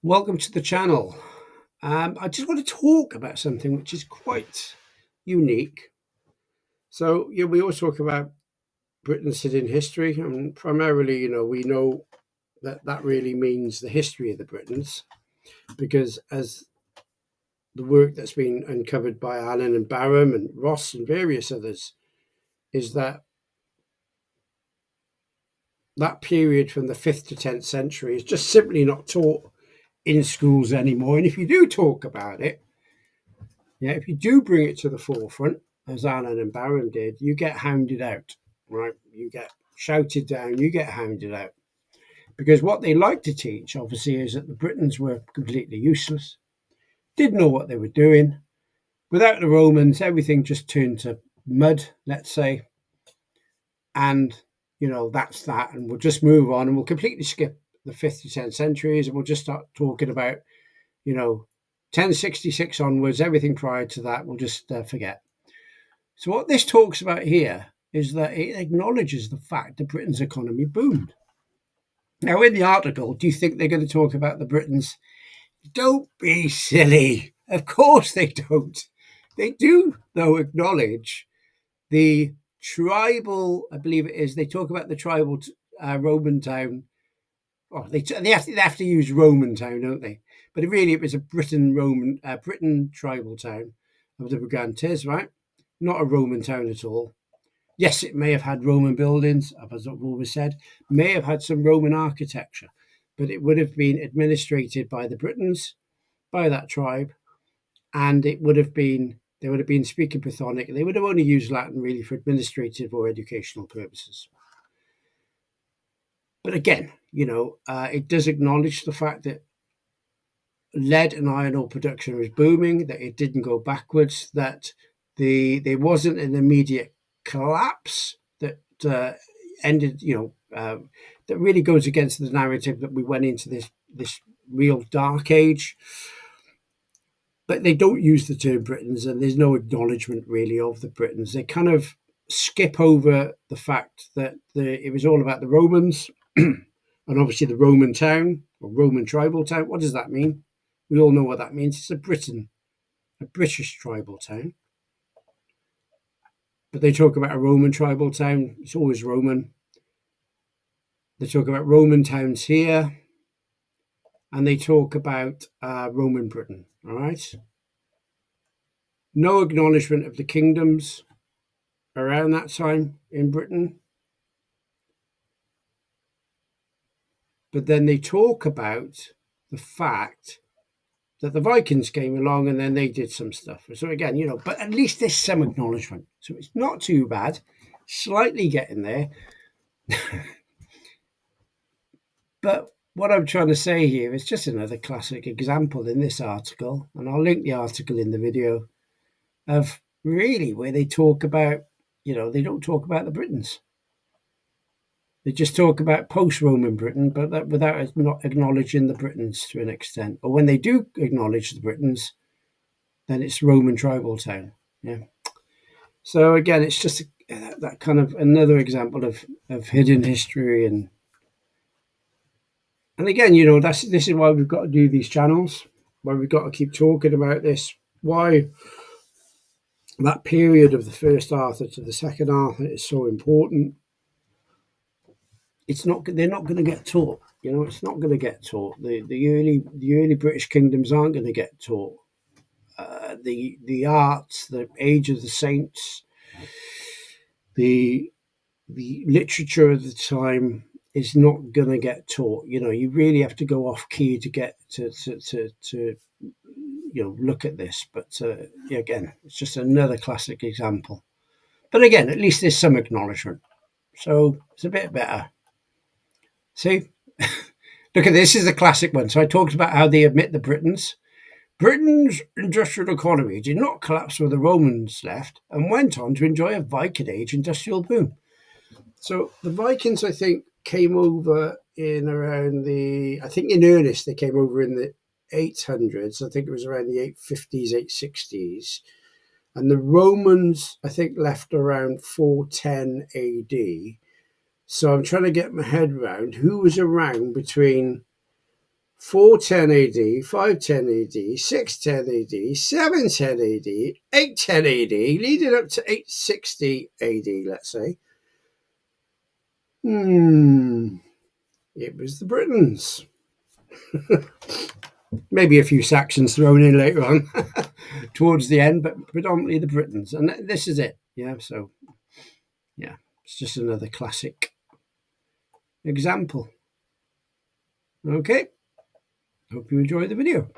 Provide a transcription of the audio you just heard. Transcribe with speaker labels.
Speaker 1: Welcome to the channel. I just want to talk about something which is quite unique. So, we always talk about Britain's hidden history, and primarily, we know that that really means the history of the Britons, because as the work that's been uncovered by Allen and Barham and Ross and various others is that period from the 5th to 10th century is just simply not taught in schools anymore. And if you do talk about it, if you do bring it to the forefront, as Allen and Barham did, you get hounded out, right? You get shouted down, you get hounded out. Because what they like to teach, obviously, is that the Britons were completely useless, didn't know what they were doing. Without the Romans, everything just turned to mud, let's say. And, that's that. And we'll just move on and we'll completely skip the 5th to 10th centuries and we'll just start talking about, 1066 onwards, everything prior to that, we'll just forget. So what this talks about here is that it acknowledges the fact that Britain's economy boomed. Now, in the article, do you think they're going to talk about the Britons? Don't be silly. Of course they don't. They do, though, acknowledge the tribal, I believe it is, they talk about the tribal Roman town. Oh, they have to use Roman town, don't they? But it was a Britain tribal town of the Brigantes, right? Not a Roman town at all. Yes, it may have had Roman buildings, as I've always said, may have had some Roman architecture, but it would have been administrated by the Britons, by that tribe, and they would have been speaking Brythonic. They would have only used Latin really for administrative or educational purposes. But again, it does acknowledge the fact that lead and iron ore production was booming, that it didn't go backwards, that there wasn't an immediate collapse that ended, that really goes against the narrative that we went into this real dark age. But they don't use the term Britons, and there's no acknowledgement really of the Britons. They kind of skip over the fact that it was all about the Romans and obviously the Roman town or Roman tribal town. What does that mean? We all know what that means. It's a British tribal town. But they talk about a Roman tribal town. It's always Roman. They talk about Roman towns here. And they talk about Roman Britain. All right. No acknowledgement of the kingdoms around that time in Britain. But then they talk about the fact that the Vikings came along and then they did some stuff. So again, but at least there's some acknowledgement. So it's not too bad, slightly getting there. But what I'm trying to say here is just another classic example in this article, and I'll link the article in the video, of really where they talk about, they don't talk about the Britons. They just talk about post-Roman Britain, but without not acknowledging the Britons to an extent. Or when they do acknowledge the Britons, then it's Roman tribal town. Yeah. So again, it's just that kind of another example of hidden history, and again, this is why we've got to do these channels, why we've got to keep talking about this, why that period of the first Arthur to the second Arthur is so important. They're not going to get taught. It's not going to get taught. The early British kingdoms aren't going to get taught. The arts, the age of the saints, the literature of the time is not going to get taught. You really have to go off key to get to look at this. But again, it's just another classic example. But again, at least there's some acknowledgement. So it's a bit better. See, look at this. This is a classic one. So I talked about how they admit the Britons. Britain's industrial economy did not collapse when the Romans left and went on to enjoy a Viking Age industrial boom. So the Vikings, I think, came over in around in earnest, they came over in the 800s. I think it was around the 850s, 860s. And the Romans, I think, left around 410 AD. So I'm trying to get my head around who was around between 410 AD, 510 AD, 610 AD, 710 AD, 810 AD, leading up to 860 AD, let's say. It was the Britons. Maybe a few Saxons thrown in later on towards the end, but predominantly the Britons. And this is it. Yeah, so, yeah, it's just another classic example. Okay, hope you enjoyed the video.